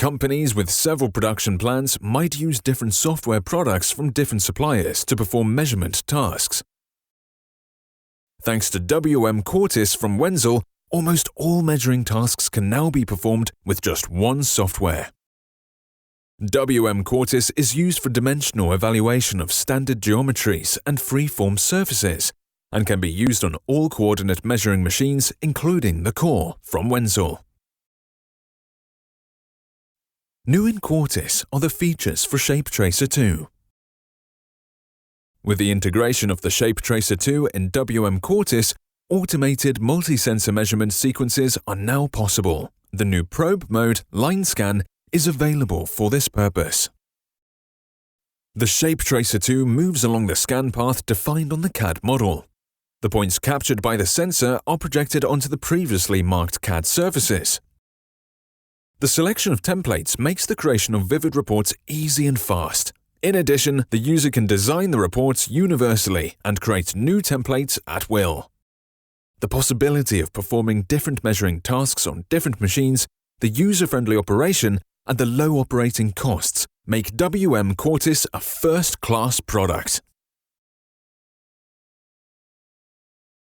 Companies with several production plants might use different software products from different suppliers to perform measurement tasks. Thanks to Quartis from Wenzel, almost all measuring tasks can now be performed with just one software. Quartis is used for dimensional evaluation of standard geometries and free-form surfaces, and can be used on all coordinate measuring machines, including the core from Wenzel. New in Quartis are the features for Shape Tracer 2. With the integration of the Shape Tracer 2 in Quartis, automated multi-sensor measurement sequences are now possible. The new probe mode line scan is available for this purpose. The Shape Tracer 2 moves along the scan path defined on the CAD model. The points captured by the sensor are projected onto the previously marked CAD surfaces. The selection of templates makes the creation of vivid reports easy and fast. In addition, the user can design the reports universally and create new templates at will. The possibility of performing different measuring tasks on different machines, the user-friendly operation, and the low operating costs make Quartis a first-class product.